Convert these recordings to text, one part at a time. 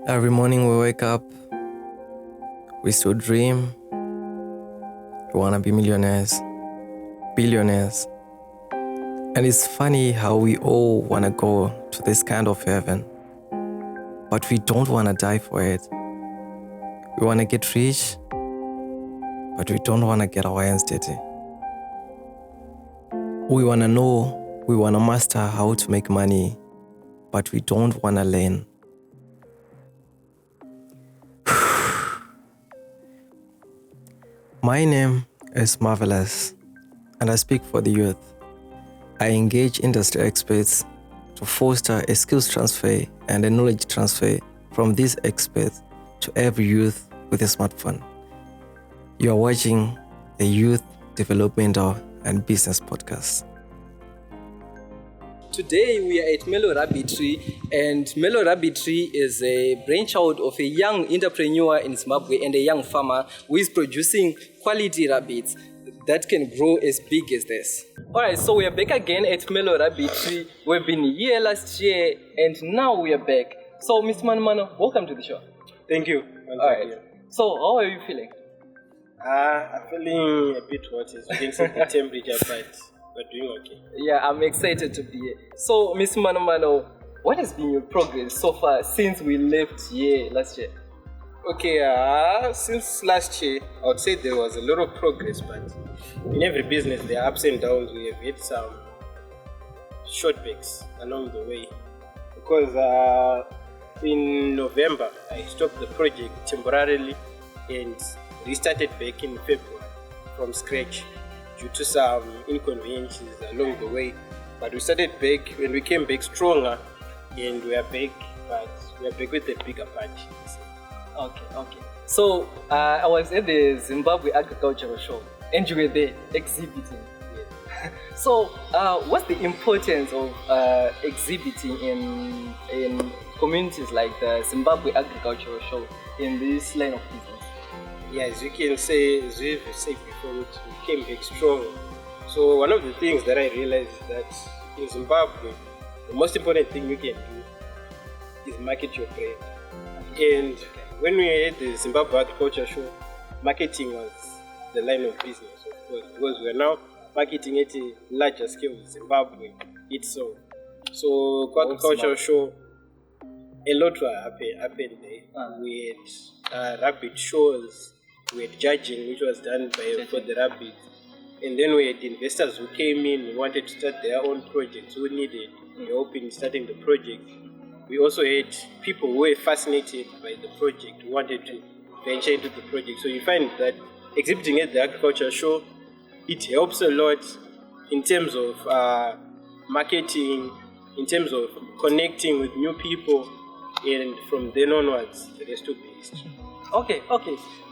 Every morning we wake up, we still dream. We want to be millionaires, billionaires. And it's funny how we all want to go to this kind of heaven, but we don't want to die for it. We want to get rich, but we don't want to get our hands dirty. We want to know, we want to master how to make money, but we don't want to learn. My name is Marvelous, and I speak for the youth. I engage industry experts to foster a skills transfer and a knowledge transfer from these experts to every youth with a smartphone. You are watching a youth developmental and business podcast. Today we are at Mellow Rabbitry, and Mellow Rabbitry is a brainchild of a young entrepreneur in Zimbabwe and a young farmer who is producing quality rabbits that can grow as big as this. Alright, so we are back again at Mellow Rabbitry. We've been here last year and now we are back. So Mr. Mano, welcome to the show. Thank you. Alright, so how are you feeling? I'm feeling a bit hot. It's against the temperature, but we're doing okay. Yeah, I'm excited to be here. So Mr. Mano, what has been your progress so far since we left here last year? Okay, since last year, I would say there was a lot of progress, but in every business there are ups and downs. We have had some short breaks along the way. Because in November, I stopped the project temporarily and restarted back in February from scratch due to some inconveniences along the way. But we started back when we came back stronger, and we are back, but we are back with a bigger punch. Okay. So I was at the Zimbabwe Agricultural Show and you were there exhibiting. Yeah. So what's the importance of exhibiting in communities like the Zimbabwe Agricultural Show in this line of business? Yeah, as you can say, as we've said before, we came back strong. So one of the things that I realized is that in Zimbabwe, the most important thing you can do is market your brand. And when we had the Zimbabwe Agriculture Show, marketing was the line of business, of course, because we are now marketing at a larger scale in Zimbabwe itself. So, Agriculture Show, a lot happened there. We had rabbit shows, we had judging, which was done for the rabbits. And then we had investors who came in, who wanted to start their own projects, who needed help in starting the project. We also had people who were fascinated by the project, who wanted to venture into the project. So you find that exhibiting at the agriculture show, it helps a lot in terms of marketing, in terms of connecting with new people, and from then onwards, the rest will be history. Okay,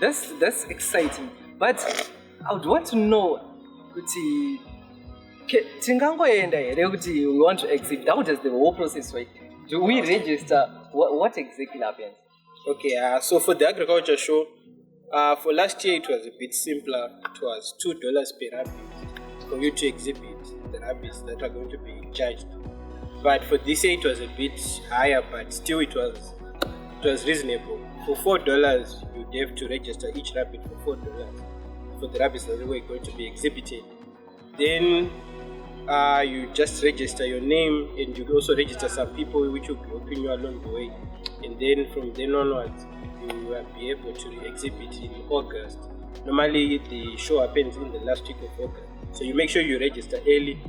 that's exciting. But I would want to know, tingangoenda here kuti we want to exhibit. How does the whole process work? Do we register? What exactly happens? Okay, so for the agriculture show, for last year it was a bit simpler. It was $2 per rabbit for you to exhibit the rabbits that are going to be judged. But for this year it was a bit higher, but still it was reasonable. For $4, you'd have to register each rabbit for $4 for the rabbits that were going to be exhibited. Then you just register your name, and you also register some people which will be helping you along the way. And then from then onwards, you will be able to exhibit in August. Normally, the show happens in the last week of August. So you make sure you register early,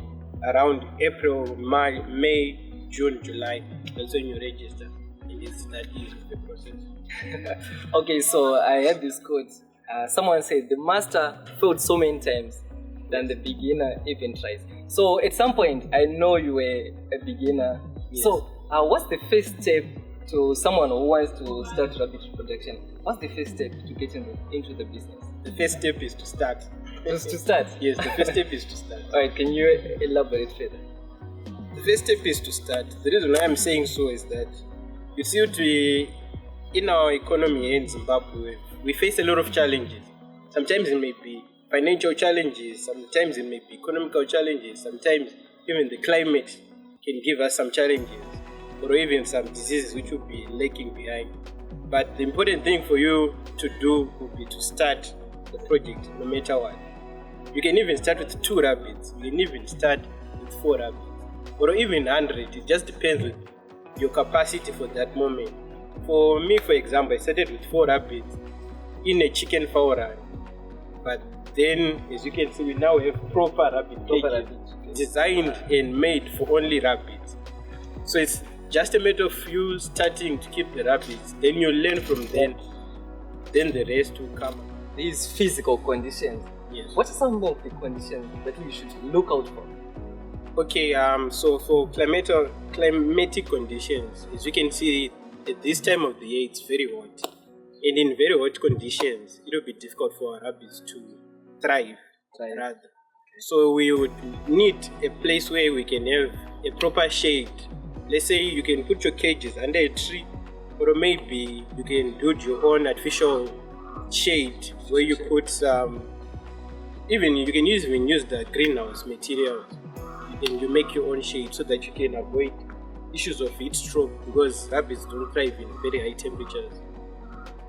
around April, May, June, July. That's when you register. And it's that easy the process. Okay, so I have this quote. Someone said, the master failed so many times than the beginner even tries. So at some point, I know you were a beginner. Yes. So what's the first step to someone who wants to start rabbit production? What's the first step to get into the business? The first step is to start. Just to start? Yes, the first step is to start. Alright, can you elaborate further? The first step is to start. The reason why I'm saying so is that you see, in our economy in Zimbabwe, we face a lot of challenges. Sometimes it may be financial challenges, sometimes it may be economical challenges, sometimes even the climate can give us some challenges. or even some diseases which will be lagging behind. But the important thing for you to do would be to start the project no matter what. You can even start with 2 rabbits, you can even start with 4 rabbits, or even 100. It just depends on your capacity for that moment. For me, for example, I started with 4 rabbits in a chicken fowl run. But then, as you can see, we now have proper rabbit cages designed and made for only rabbits. So it's just a matter of you starting to keep the rabbits, then you learn from them, then the rest will come. These physical conditions. Yes. What are some of the conditions that we should look out for? Okay, so for climatic conditions, as you can see, at this time of the year, it's very hot. And in very hot conditions, it will be difficult for our rabbits to thrive. Rather. So we would need a place where we can have a proper shade. Let's say you can put your cages under a tree, or maybe you can build your own artificial shade where you put some, even you can use the greenhouse materials, and you make your own shade so that you can avoid issues of heat stroke, because rabbits don't thrive in very high temperatures.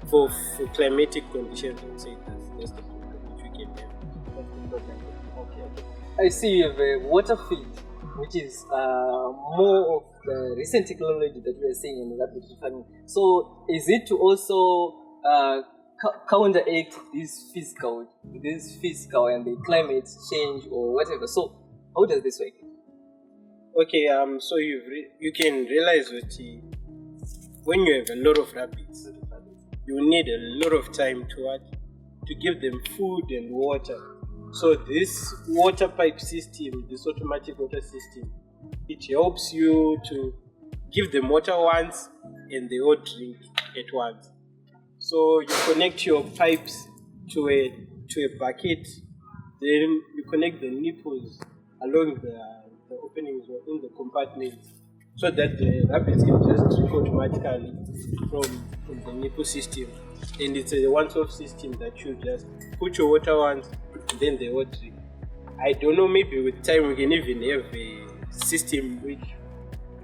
For climatic conditions, I would say that's the problem which we can have. Okay. I see you have a water feed, which is more of the recent technology that we are seeing in rabbitry farming. So is it to also counteract this physical and the climate change or whatever? So how does this work? Okay, so you can realize that when you have a lot of rabbits, you need a lot of time to give them food and water. So this water pipe system, this automatic water system, it helps you to give them water once and they all drink at once. So you connect your pipes to a bucket, then you connect the nipples along the openings or in the compartments, so that the rabbits can just drink automatically from the nipple system. And it's a one-off system that you just put your water once, then they all drink. I don't know, maybe with time we can even have a system which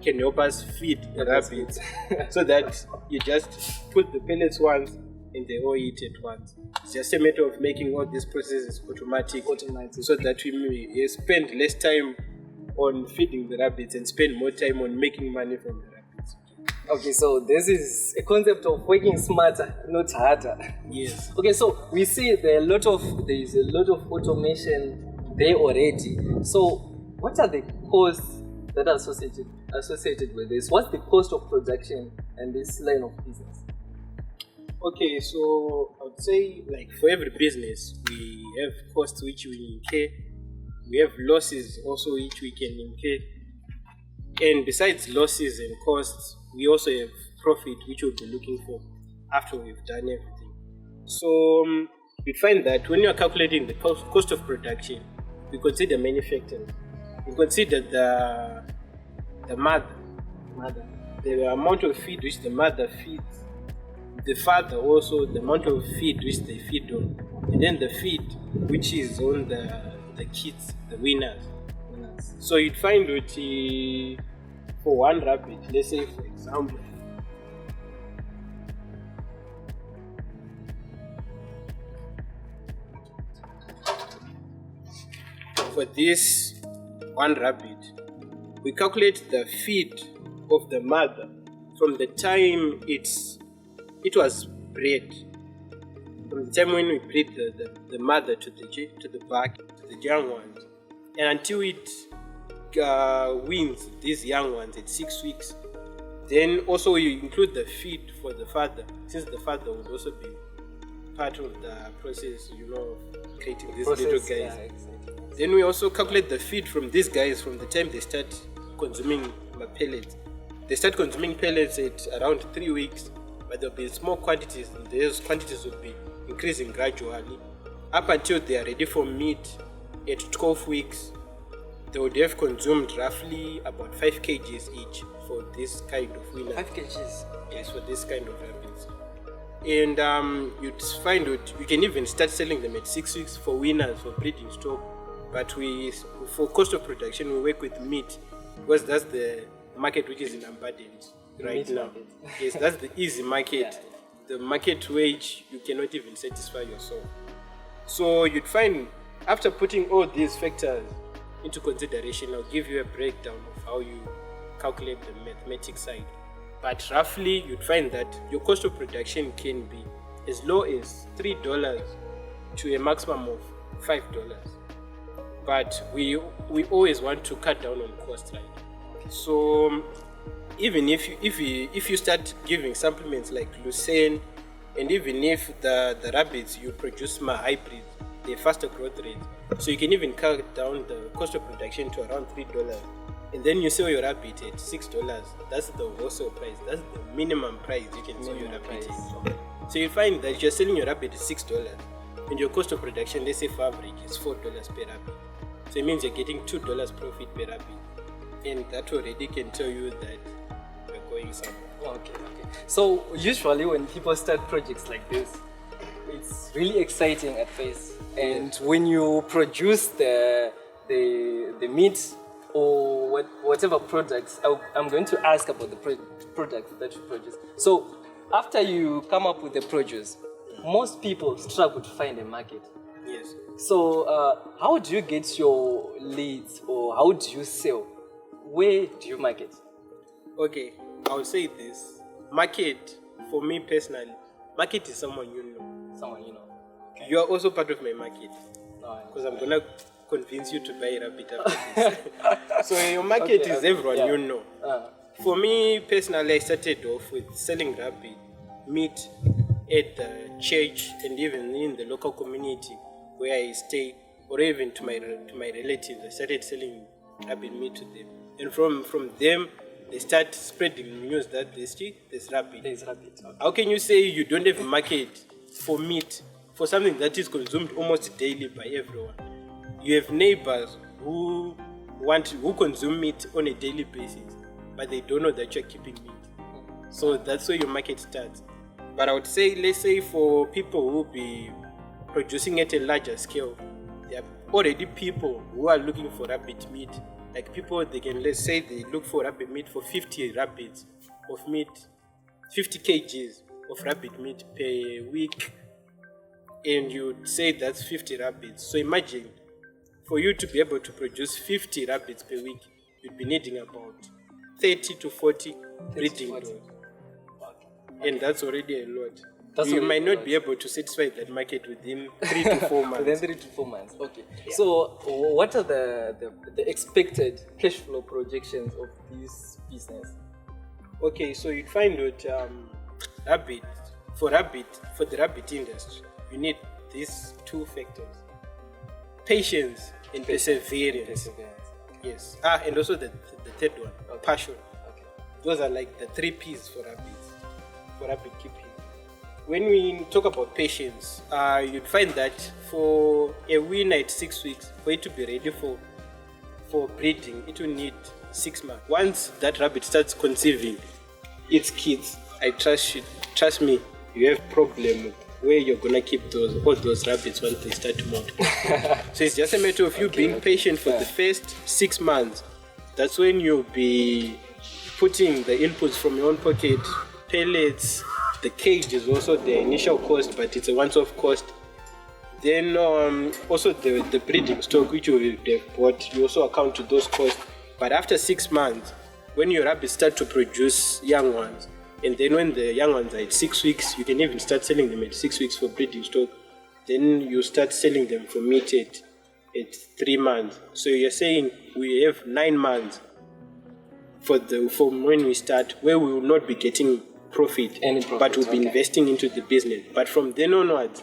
can help us feed the rabbits so that you just put the pellets once and they all eat at once. It's just a matter of making all these processes automatic. So that we may spend less time on feeding the rabbits and spend more time on making money from the rabbits. Okay, so this is a concept of working smarter, not harder. Yes. Okay, so we see there is a lot of automation there already. So what are the costs that are associated with this? What's the cost of production and this line of business? Okay, so I would say, like, for every business, we have costs which we incur. We have losses also which we can incur. And besides losses and costs, we also have profit which we'll be looking for after we've done everything. So we find that when you are calculating the cost of production, we consider many factors. We consider the mother, the amount of feed which the mother feeds, the father also, the amount of feed which they feed on, and then the feed which is on the kids, the winners. So you'd find that for one rabbit, let's say for example, for this one rabbit, we calculate the feed of the mother from the time it was bred, from the time when we breed the mother to the back, to the young ones, and until it weans these young ones at 6 weeks. Then also you include the feed for the father, since the father would also be part of the process, of creating these little guys. Yeah, exactly. Then we also calculate the feed from these guys from the time they start consuming pellets. They start consuming pellets at around 3 weeks, but there'll be small quantities, and those quantities will be increasing gradually up until they are ready for meat at 12 weeks. They would have consumed roughly about 5 kgs each for this kind of winner. 5 kgs? Yes, for this kind of rabbits. And you'd find that you can even start selling them at 6 weeks for winners, for breeding stock. But for cost of production, we work with meat, because that's the market which is in abundance right Meat now. market. Yes, that's the easy market. Yeah. The market which you cannot even satisfy yourself. So you'd find after putting all these factors into consideration, I'll give you a breakdown of how you calculate the mathematics side. But roughly, you'd find that your cost of production can be as low as $3 to a maximum of $5. But we always want to cut down on cost, right? So even if you start giving supplements like lucerne, and even if the rabbits you produce more hybrids, they're faster growth rate, so you can even cut down the cost of production to around $3, and then you sell your rabbit at $6. That's the wholesale price. That's the minimum price you can sell your rabbit at. So you find that you're selling your rabbit at $6, and your cost of production, let's say for average, is $4 per rabbit. So it means you're getting $2 profit per rabbit, and that already can tell you that you're going somewhere. Okay. So usually when people start projects like this, it's really exciting at first. And when you produce the meat or whatever products, I'm going to ask about the products that you produce. So after you come up with the produce, most people struggle to find a market. Yes. So how do you get your leads, or how do you sell? Where do you market? Okay, I would say this. Market, for me personally, market is someone you know. Someone you know. Okay. You are also part of my market. Because I'm going to convince you to buy a rabbit after this. So your market is everyone you know. For me personally, I started off with selling rabbit meat at the church and even in the local community where I stay, or even to my relatives. I started selling rabbit meat to them. And from them, they start spreading news that there's rabbit. There's rabbit. Okay. How can you say you don't have a market for meat, for something that is consumed almost daily by everyone? You have neighbors who consume meat on a daily basis, but they don't know that you're keeping meat. So that's where your market starts. But I would say, let's say for people who will be producing at a larger scale, there are already people who are looking for rabbit meat. Like people, let's say they look for rabbit meat for 50 rabbits of meat, 50 kgs of rabbit meat per week. And you'd say that's 50 rabbits. So imagine, for you to be able to produce 50 rabbits per week, you'd be needing about 30 to 40 breeding doors. And that's already a lot. You might not be able to satisfy that market within 3 to 4 months. Within 3 to 4 months, okay. Yeah. So what are the expected cash flow projections of this business? Okay, so you'd find that for the rabbit industry, you need these two factors: patience and perseverance. Yes. And also the third one, passion. Okay. Those are like the 3 P's for rabbit keeping. When we talk about patience, you'd find that for a winner at 6 weeks, for it to be ready for breeding, it will need 6 months. Once that rabbit starts conceiving its kids, I trust me, you have problem where you're gonna keep all those rabbits once they start to multiply. So it's just a matter of you being patient for the first 6 months. That's when you'll be putting the inputs from your own pocket, pellets. The cage is also the initial cost, but it's a once-off cost. Then also the breeding stock which you have bought, you also account to those costs. But after 6 months, when your rabbits start to produce young ones, and then when the young ones are at 6 weeks, you can even start selling them at 6 weeks for breeding stock. Then you start selling them for meat at 3 months. So you're saying we have 9 months from when we start, where we will not be getting profit, but we'll be investing into the business. But from then onwards,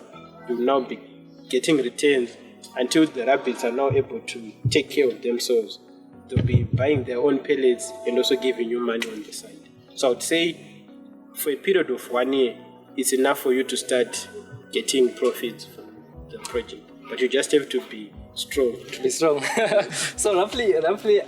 we'll now be getting returns until the rabbits are now able to take care of themselves. They'll be buying their own pellets and also giving you money on the side. So I would say for a period of 1 year, it's enough for you to start getting profits from the project. But you just have to be strong. So roughly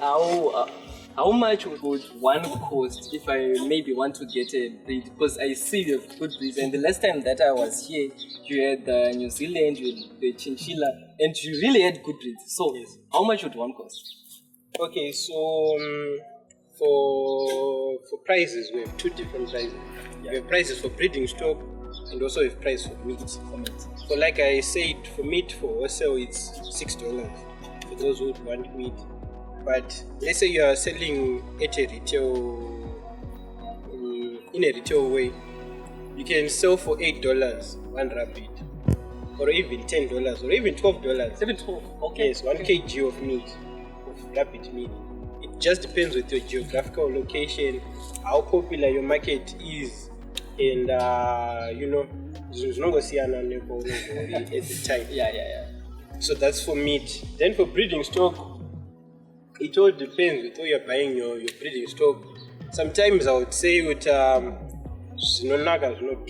how much would one cost if I maybe want to get a breed? Because I see you have good breeds, and the last time that I was here, you had the New Zealand, you had the Chinchilla, and you really had good breeds. So how much would one cost? Okay, so For prices, we have two different prices. We have prices for breeding stock and also we have price for meat. So like I said, for meat for wholesale it's $6 for those who would want meat. But let's say you are selling at a retail, in a retail way, you can sell for $8 one rabbit, or even $10, or even $12. Even 12. Okay. Yes, 1 kg of meat, of rabbit meat. It just depends with your geographical location, how popular your market is, and you know, there's no at the time. Yeah. So that's for meat. Then for breeding stock, it all depends with where you're buying your breeding stock. Sometimes I would say with Zinonaga not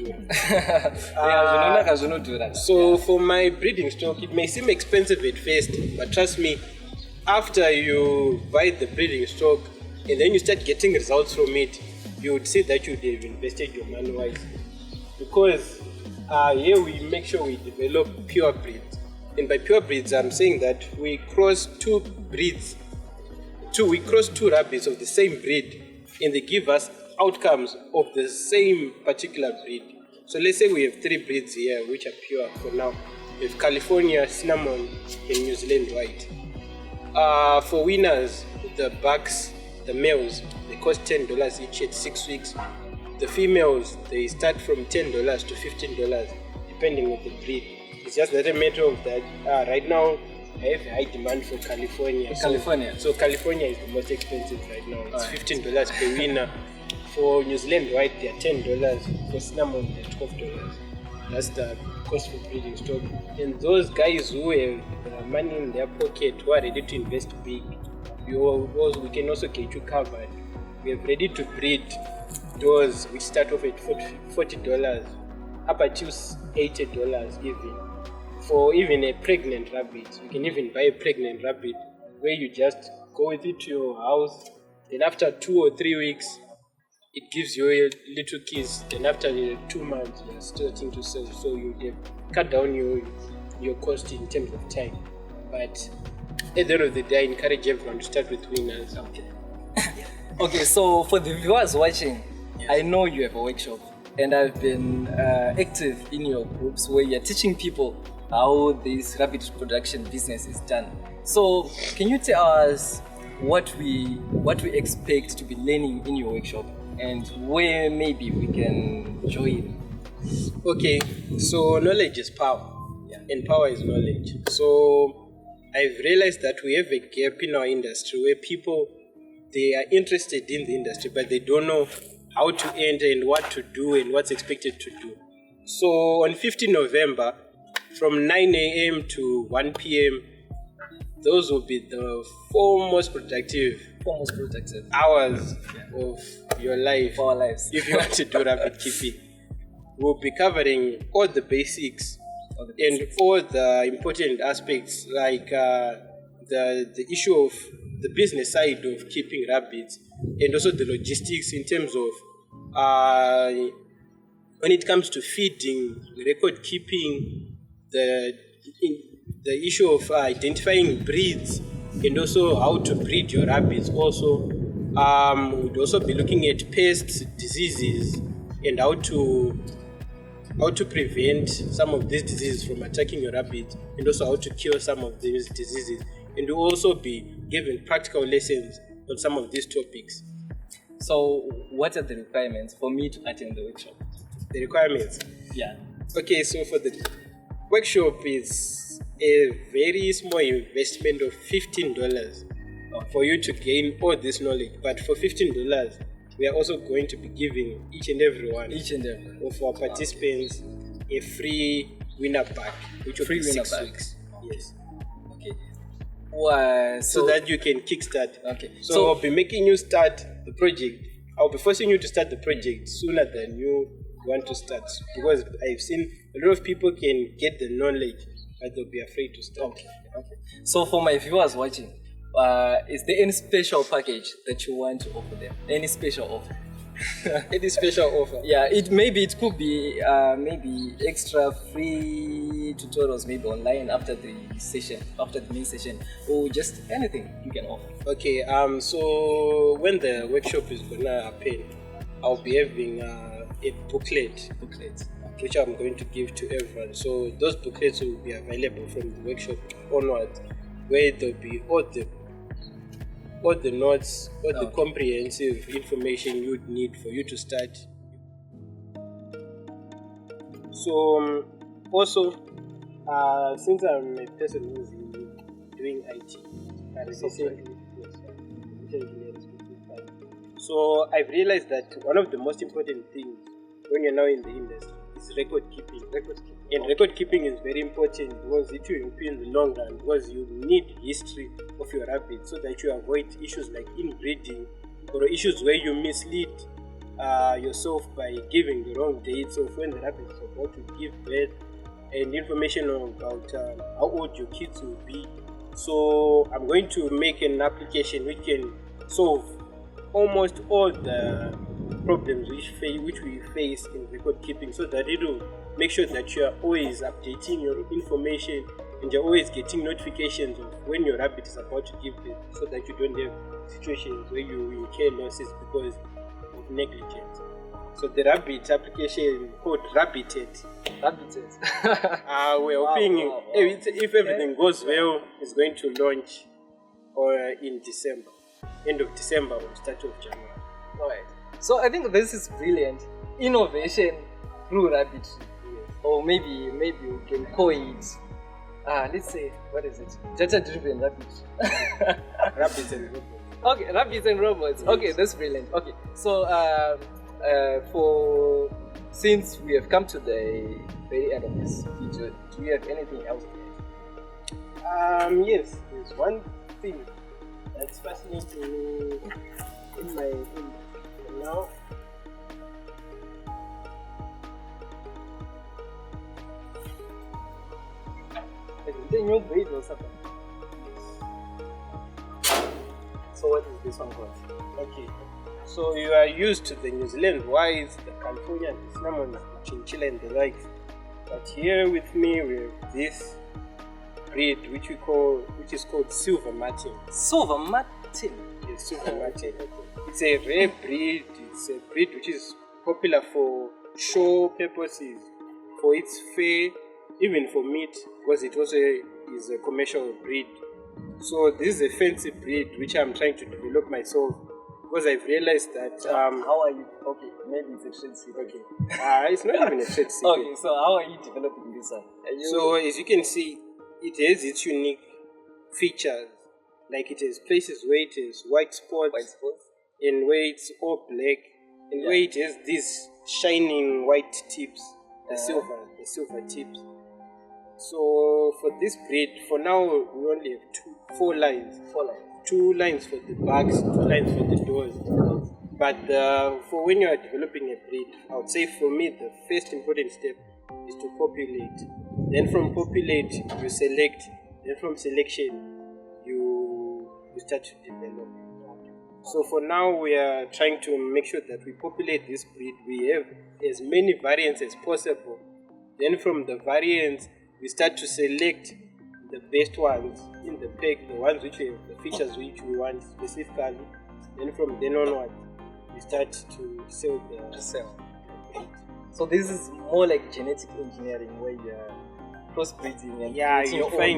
do that. So for my breeding stock, it may seem expensive at first, but trust me, after you buy the breeding stock and then you start getting results from it, you would see that you'd have invested your money wisely. Because here we make sure we develop pure breeds. And by pure breeds, I'm saying that we cross two breeds. We cross two rabbits of the same breed, and they give us outcomes of the same particular breed. So let's say we have 3 breeds here which are pure for now. We have California, Cinnamon, and New Zealand White. For winners, the bucks, the males, they cost $10 each at 6 weeks. The females, they start from $10 to $15 depending on the breed. It's just that a matter of that right now I have high demand for California. So California is the most expensive right now. It's $15 per winner. For New Zealand White, they are $10. For Cinnamon, they are $12. That's the cost for breeding stock. And those guys who have money in their pocket, who are ready to invest big, we can also get you covered. We are ready to breed those which start off at $40 up until $80 even. For even a pregnant rabbit, you can even buy a pregnant rabbit where you just go with it to your house. Then after 2 or 3 weeks, it gives you a little kids. Then after 2 months, you're starting to sell. So you can cut down your cost in terms of time. But at the end of the day, I encourage everyone to start with winners. Okay, so for the viewers watching, I know you have a workshop, and I've been active in your groups where you're teaching people how this rabbit production business is done. So can you tell us what we expect to be learning in your workshop and where maybe we can join? Okay, so knowledge is power, and power is knowledge. So I've realized that we have a gap in our industry where people, they are interested in the industry but they don't know how to enter and what to do and what's expected to do. So on 15 November, from 9 a.m. to 1 p.m., those will be the 4 most productive hours of your life. Our lives. If you want to do rabbit keeping. We'll be covering all the basics and all the important aspects, like the issue of the business side of keeping rabbits, and also the logistics in terms of when it comes to feeding, record keeping, the issue of identifying breeds, and also how to breed your rabbits. Also, we'd also be looking at pests, diseases, and how to prevent some of these diseases from attacking your rabbits, and also how to cure some of these diseases. And we'll also be giving practical lessons on some of these topics. So what are the requirements for me to attend the workshop? The requirements? Yeah. Okay, so for the workshop is a very small investment of $15 for you to gain all this knowledge. But for $15, we are also going to be giving each and every one of our participants a free winner pack, which will be 6 weeks. Yes. Okay. So that you can kickstart. Okay. So I'll be making you start the project. I'll be forcing you to start the project sooner than you want to start, because I've seen a lot of people can get the knowledge but they'll be afraid to start. Okay. So for my viewers watching, is there any special package that you want to offer them? Any special offer? Any special offer? Yeah, it could be maybe extra free tutorials maybe online after the main session, or just anything you can offer. Okay, so when the workshop is gonna happen, I'll be having a booklet which I'm going to give to everyone. So those booklets will be available from the workshop onwards, where there'll be all the notes, the comprehensive information you'd need for you to start. So also, since I'm a person who's doing IT, so I've realized that one of the most important things when you're now in the industry is record keeping. And record keeping is very important because it will help you in the long run, because you need history of your rabbit so that you avoid issues like inbreeding or issues where you mislead yourself by giving the wrong dates of when the rabbit is about to give birth and information about how old your kids will be. So I'm going to make an application which can solve almost all the problems which we face in record keeping, so that it will make sure that you are always updating your information and you're always getting notifications of when your rabbit is about to give birth, so that you don't have situations where you incur losses because of negligence. So the rabbit application called Rabbited. We're hoping if everything goes well, it's going to launch in December, end of December or start of January. Alright. So I think this is brilliant. Innovation through Rabbitry. Or maybe we can call it, let's say, what is it? Data-driven Rabbitry. Rabbits and robots. Okay, rabbits and robots. Yes. Okay, that's brilliant. Okay, so since we have come to the very end of this video, do you have anything else to add? Yes, there's one thing that's fascinating me in my industry now. The new breed or something. So what is this one called? Okay, so you are used to the New Zealand whites, the California, the cinnamon, the chinchilla and the likes. But here with me we have this breed which is called Silver Martin. Silver Martin? Yes, Silver Martin. It's a rare breed. It's a breed which is popular for show purposes, for its fur, even for meat, because it also is a commercial breed. So this is a fancy breed which I'm trying to develop myself, because I've realized that how are you? Okay, maybe it's a trade secret. Okay. It's not even a trade secret. Okay, so how are you developing this one? So as you can see, it has its unique features. Like it has places where it has white spots, and where it's all black, and where it has these shining white tips, the silver tips. So for this breed, for now we only have four lines. 2 lines for the backs, 2 lines for the doors. But for when you are developing a breed, I would say for me the first important step is to populate. Then from populate you select. Then from selection you start to develop. So for now we are trying to make sure that we populate this breed. We have as many variants as possible. Then from the variants we start to select the best ones in the pack, the ones which have the features which we want specifically. Then from then onward, we start to sell the. So this is more like genetic engineering, where you're crossbreeding and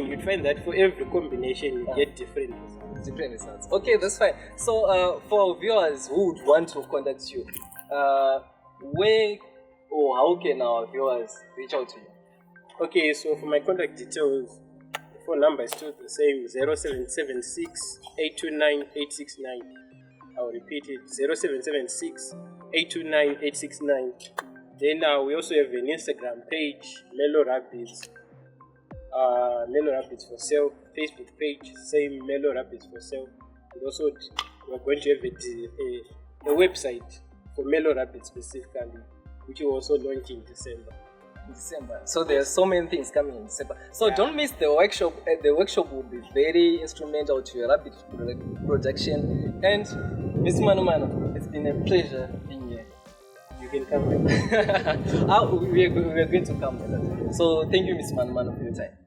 you'd find that for every combination you get different results. Okay, that's fine. So for our viewers who would want to contact you, where or how can our viewers reach out to you? Okay, so for my contact details, the phone number is still the same, 0776 829 869. I'll repeat it, 0776 829 869. Then we also have an Instagram page, Mellow Rabbits. Mellow Rabbits for sale. Facebook page, same, Mellow Rabbits for sale. And also we're going to have a website for Mellow Rabbits specifically, which will also launch in December. So there are so many things coming in December. So don't miss the workshop. The workshop will be very instrumental to your rabbit production. And Miss Mano, it's been a pleasure being here. you can come back. We are going to come. So thank you, Mr. Mano, for your time.